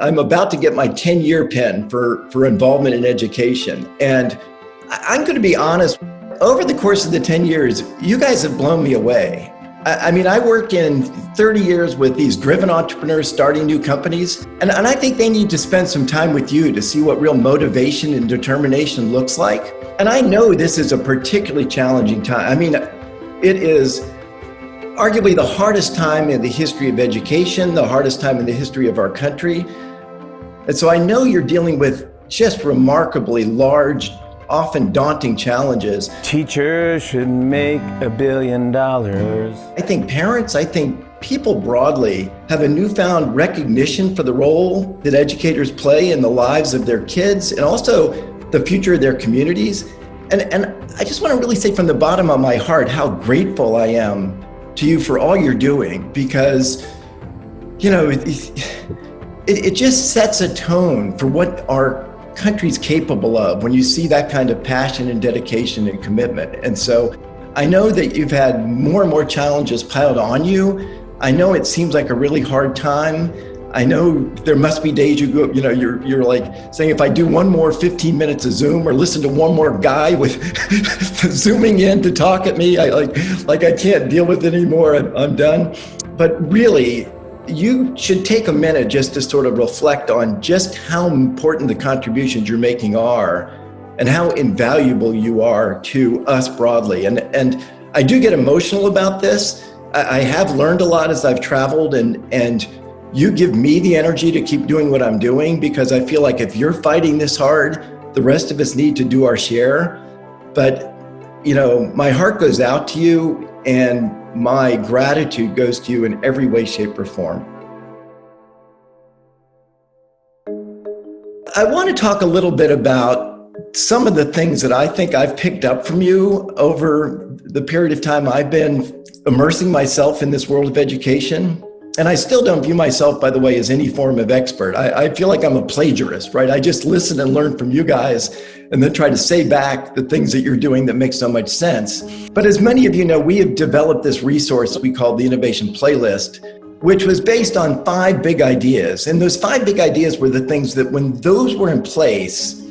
I'm about to get my 10-year pin for involvement in education. And I'm going to be honest, over the course of the 10 years, you guys have blown me away. I mean, I worked in 30 years with these driven entrepreneurs starting new companies, and I think they need to spend some time with you to see what real motivation and determination looks like. And I know this is a particularly challenging time. I mean, it is arguably the hardest time in the history of education, the hardest time in the history of our country. And so I know you're dealing with just remarkably large, often daunting challenges. Teachers should make $1 billion. I think parents, I think people broadly have a newfound recognition for the role that educators play in the lives of their kids and also the future of their communities. And I just want to really say from the bottom of my heart how grateful I am to you for all you're doing, because, you know, it just sets a tone for what our country's capable of when you see that kind of passion and dedication and commitment. And so I know that you've had more and more challenges piled on you. I know it seems like a really hard time. I know there must be days you go, you know, you're like saying, if I do one more 15 minutes of Zoom or listen to one more guy with zooming in to talk at me, I can't deal with it anymore. I'm done. But really, you should take a minute just to sort of reflect on just how important the contributions you're making are and how invaluable you are to us broadly. And I do get emotional about this. I have learned a lot as I've traveled, and you give me the energy to keep doing what I'm doing, because I feel like if you're fighting this hard, the rest of us need to do our share. But, you know, my heart goes out to you, and my gratitude goes to you in every way, shape, or form. I want to talk a little bit about some of the things that I think I've picked up from you over the period of time I've been immersing myself in this world of education. And I still don't view myself, by the way, as any form of expert. I feel like I'm a plagiarist, right? I just listen and learn from you guys and then try to say back the things that you're doing that make so much sense. But as many of you know, we have developed this resource we call the Innovation Playlist, which was based on 5 big ideas. And those 5 big ideas were the things that when those were in place,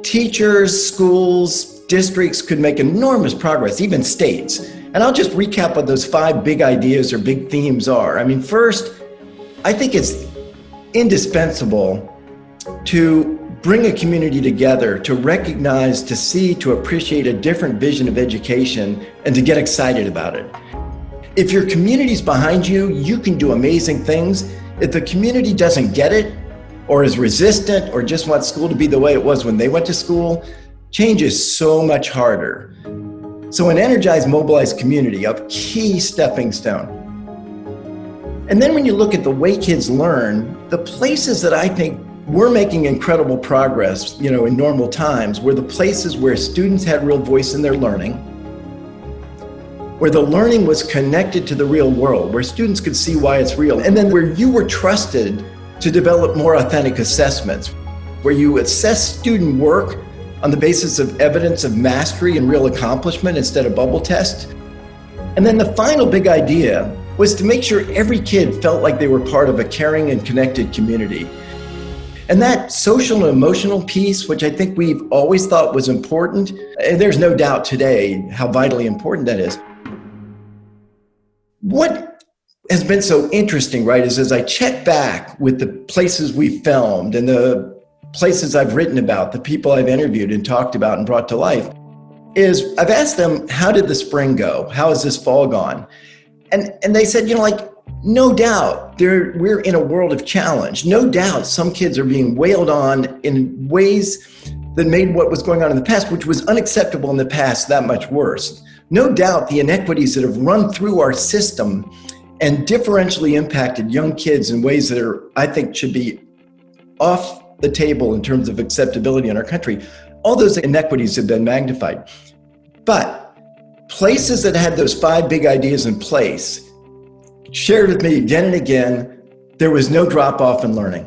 teachers, schools, districts could make enormous progress, even states. And I'll just recap what those 5 big ideas or big themes are. I mean, first, I think it's indispensable to bring a community together, to recognize, to see, to appreciate a different vision of education, and to get excited about it. If your community's behind you, you can do amazing things. If the community doesn't get it, or is resistant, or just wants school to be the way it was when they went to school, change is so much harder. So an energized, mobilized community, a key stepping stone. And then when you look at the way kids learn, the places that I think we're making incredible progress, you know, in normal times, were the places where students had real voice in their learning, where the learning was connected to the real world, where students could see why it's real, and then where you were trusted to develop more authentic assessments, where you assess student work on the basis of evidence of mastery and real accomplishment instead of bubble tests. And then the final big idea was to make sure every kid felt like they were part of a caring and connected community. And that social and emotional piece, which I think we've always thought was important, and there's no doubt today how vitally important that is. What has been so interesting, right, is as I check back with the places we filmed and the places I've written about, the people I've interviewed and talked about and brought to life, is I've asked them, how did the spring go? How has this fall gone? And they said, you know, like, no doubt we're in a world of challenge. No doubt some kids are being wailed on in ways that made what was going on in the past, which was unacceptable in the past, that much worse. No doubt the inequities that have run through our system and differentially impacted young kids in ways that are, I think, should be off the table in terms of acceptability in our country. All those inequities have been magnified. But places that had those 5 big ideas in place shared with me again and again, there was no drop off in learning.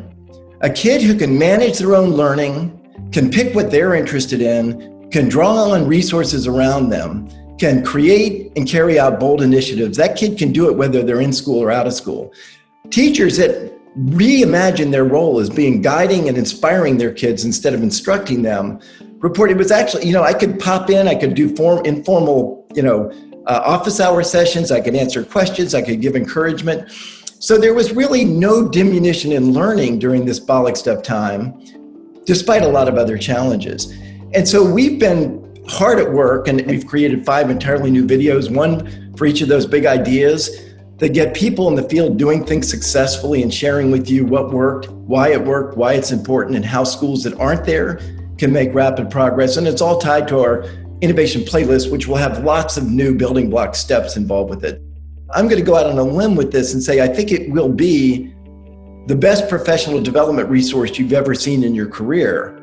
A kid who can manage their own learning, can pick what they're interested in, can draw on resources around them, can create and carry out bold initiatives. That kid can do it whether they're in school or out of school. Teachers that reimagine their role as being guiding and inspiring their kids instead of instructing them, reported it was actually, I could pop in, I could do informal, office hour sessions, I could answer questions, I could give encouragement. So there was really no diminution in learning during this Bollock Step time, despite a lot of other challenges. And so we've been hard at work, and we've created 5 entirely new videos, one for each of those big ideas that get people in the field doing things successfully and sharing with you what worked, why it's important, and how schools that aren't there can make rapid progress. And it's all tied to our innovation playlist, which will have lots of new building block steps involved with it. I'm going to go out on a limb with this and say I think it will be the best professional development resource you've ever seen in your career.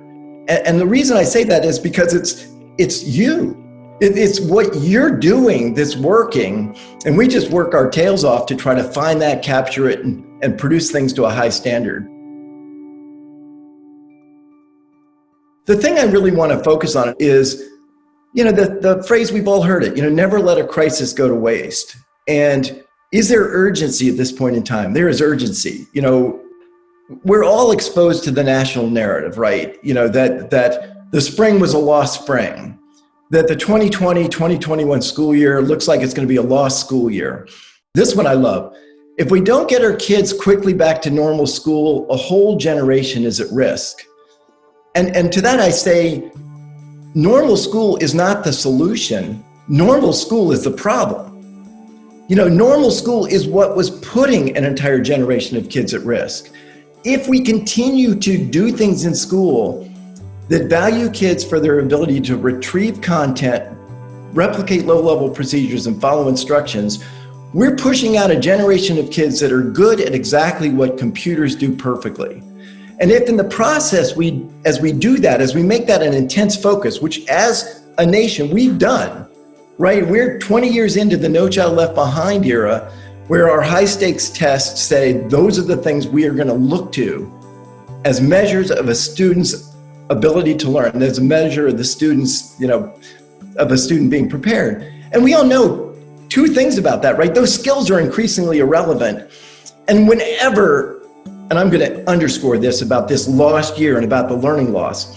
And the reason I say that is because it's you. It's what you're doing that's working, and we just work our tails off to try to find that, capture it, and produce things to a high standard. The thing I really want to focus on is, the phrase, we've all heard it, never let a crisis go to waste. And is there urgency at this point in time? There is urgency. We're all exposed to the national narrative, right? That the spring was a lost spring, that the 2020-2021 school year looks like it's going to be a lost school year. This one I love. If we don't get our kids quickly back to normal school, a whole generation is at risk. And to that I say, normal school is not the solution. Normal school is the problem. Normal school is what was putting an entire generation of kids at risk. If we continue to do things in school that value kids for their ability to retrieve content, replicate low-level procedures, and follow instructions, we're pushing out a generation of kids that are good at exactly what computers do perfectly. And if in the process, as we do that, as we make that an intense focus, which as a nation we've done, right? We're 20 years into the No Child Left Behind era, where our high stakes tests say those are the things we are going to look to as measures of a student's ability to learn, as a measure of the student's, of a student being prepared. And we all know 2 things about that, right? Those skills are increasingly irrelevant. And whenever, and I'm going to underscore this about this lost year and about the learning loss,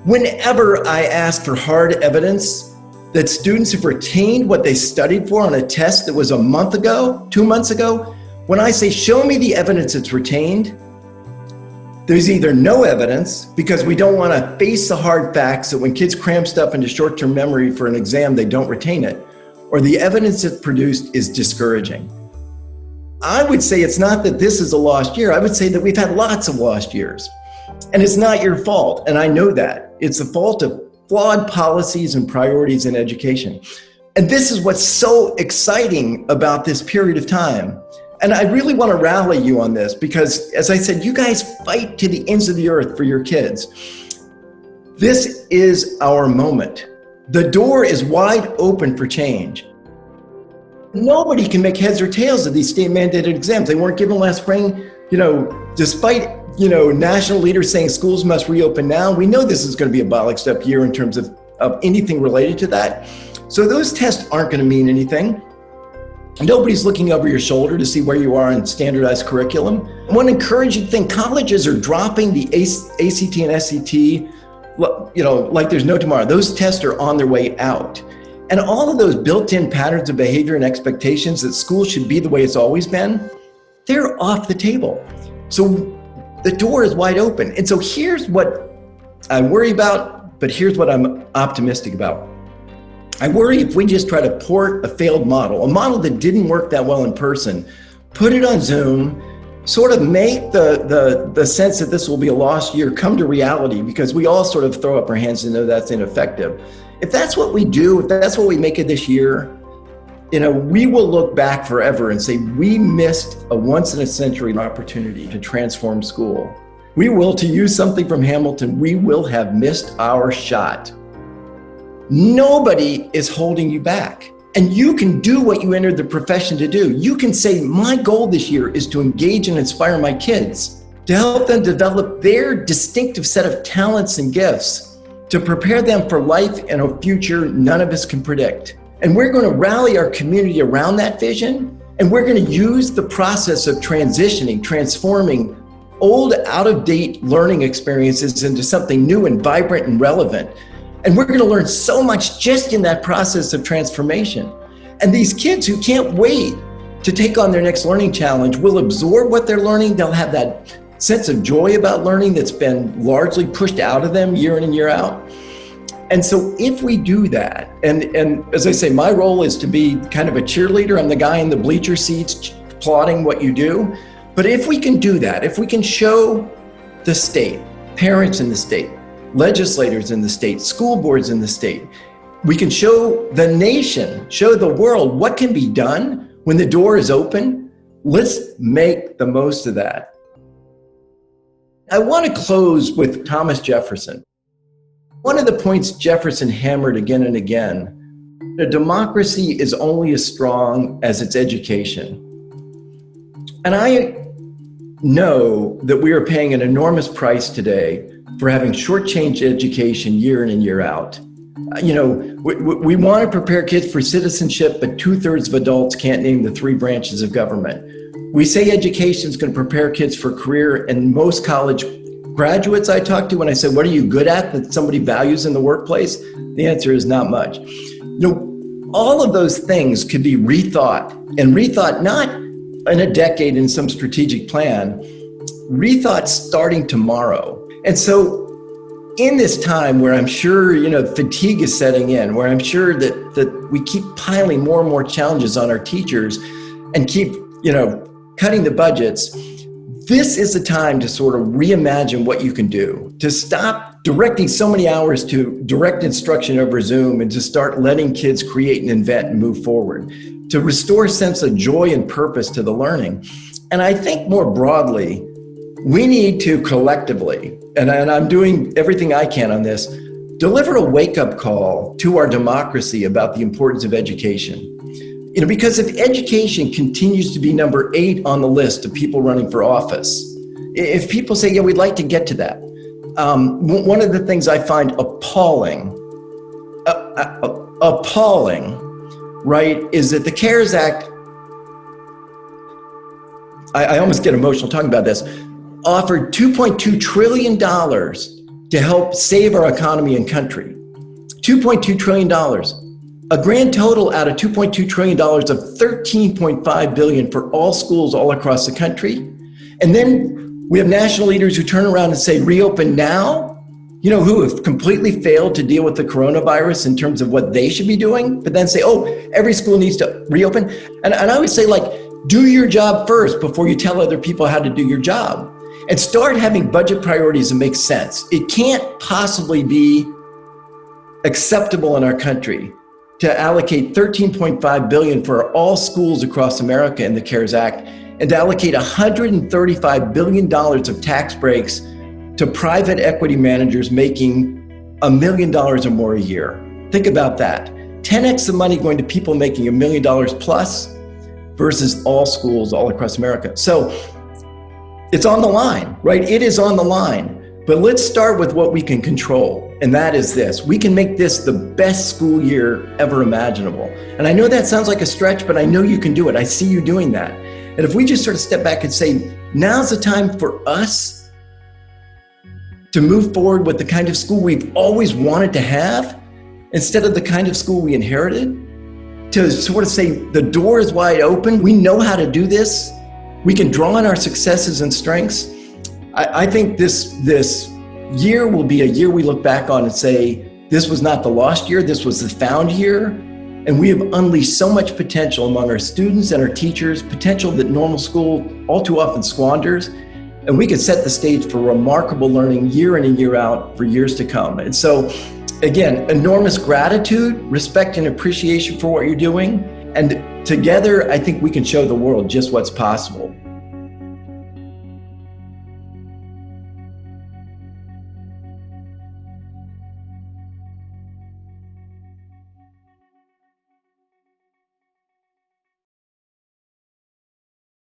whenever I ask for hard evidence that students have retained what they studied for on a test that was a month ago, 2 months ago, when I say, show me the evidence it's retained, there's either no evidence because we don't want to face the hard facts that when kids cram stuff into short-term memory for an exam, they don't retain it, or the evidence it's produced is discouraging. I would say it's not that this is a lost year. I would say that we've had lots of lost years. And it's not your fault, and I know that. It's the fault of flawed policies and priorities in education. And this is what's so exciting about this period of time. And I really want to rally you on this because, as I said, you guys fight to the ends of the earth for your kids. This is our moment. The door is wide open for change. Nobody can make heads or tails of these state mandated exams. They weren't given last spring, despite national leaders saying schools must reopen now. We know this is going to be a Bollock Step year in terms of anything related to that. So those tests aren't going to mean anything. Nobody's looking over your shoulder to see where you are in standardized curriculum. One encouraging thing, colleges are dropping the ACT and SCT, like there's no tomorrow. Those tests are on their way out. And all of those built-in patterns of behavior and expectations that school should be the way it's always been, they're off the table. So the door is wide open. And so here's what I worry about, but here's what I'm optimistic about. I worry if we just try to port a failed model, a model that didn't work that well in person, put it on Zoom, sort of make the sense that this will be a lost year come to reality, because we all sort of throw up our hands and know that's ineffective. If that's what we do, if that's what we make of this year, we will look back forever and say, we missed a once in a century opportunity to transform school. We will, to use something from Hamilton, we will have missed our shot. Nobody is holding you back. And you can do what you entered the profession to do. You can say, my goal this year is to engage and inspire my kids, to help them develop their distinctive set of talents and gifts, to prepare them for life and a future none of us can predict. And we're going to rally our community around that vision And we're going to use the process of transitioning, transforming old, out-of-date learning experiences into something new and vibrant and relevant. And we're going to learn so much just in that process of transformation. And these kids who can't wait to take on their next learning challenge will absorb what they're learning. They'll have that sense of joy about learning that's been largely pushed out of them year in and year out. And so if we do that, and as I say, my role is to be kind of a cheerleader. I'm the guy in the bleacher seats applauding what you do. But if we can do that, if we can show the state, parents in the state, legislators in the state, school boards in the state, we can show the nation, show the world what can be done when the door is open. Let's make the most of that. I want to close with Thomas Jefferson. One of the points Jefferson hammered again and again, a democracy is only as strong as its education. And I know that we are paying an enormous price today for having shortchanged education year in and year out. We want to prepare kids for citizenship, but 2/3 of adults can't name the 3 branches of government. We say education is going to prepare kids for career, and most college graduates I talk to, when I say, what are you good at that somebody values in the workplace? The answer is not much. All of those things could be rethought, and rethought not in a decade in some strategic plan, rethought starting tomorrow. And so in this time where I'm sure, fatigue is setting in, where I'm sure that we keep piling more and more challenges on our teachers and keep, cutting the budgets, this is the time to sort of reimagine what you can do, to stop directing so many hours to direct instruction over Zoom and to start letting kids create and invent and move forward, to restore a sense of joy and purpose to the learning. And I think more broadly, we need to collectively, and I'm doing everything I can on this, deliver a wake-up call to our democracy about the importance of education. Because if education continues to be number 8 on the list of people running for office, if people say, yeah, we'd like to get to that, one of the things I find appalling, right, is that the CARES Act, I almost get emotional talking about this, offered $2.2 trillion to help save our economy and country. $2.2 trillion. A grand total out of $2.2 trillion of $13.5 billion for all schools all across the country. And then we have national leaders who turn around and say, reopen now, who have completely failed to deal with the coronavirus in terms of what they should be doing, but then say, oh, every school needs to reopen. And I always say, do your job first before you tell other people how to do your job. And start having budget priorities that make sense. It can't possibly be acceptable in our country to allocate $13.5 billion for all schools across America in the CARES Act, and to allocate $135 billion of tax breaks to private equity managers making $1 million or more a year. Think about that. 10x the money going to people making $1 million plus versus all schools all across America. So it's on the line, right? It is on the line. But let's start with what we can control, and that is this. We can make this the best school year ever imaginable. And I know that sounds like a stretch, but I know you can do it. I see you doing that. And if we just sort of step back and say, now's the time for us to move forward with the kind of school we've always wanted to have, instead of the kind of school we inherited, to sort of say, the door is wide open. We know how to do this. We can draw on our successes and strengths. I think this year will be a year we look back on and say, this was not the lost year, this was the found year. And we have unleashed so much potential among our students and our teachers, potential that normal school all too often squanders. And we can set the stage for remarkable learning year in and year out for years to come. And so, again, enormous gratitude, respect and appreciation for what you're doing. And together, I think we can show the world just what's possible.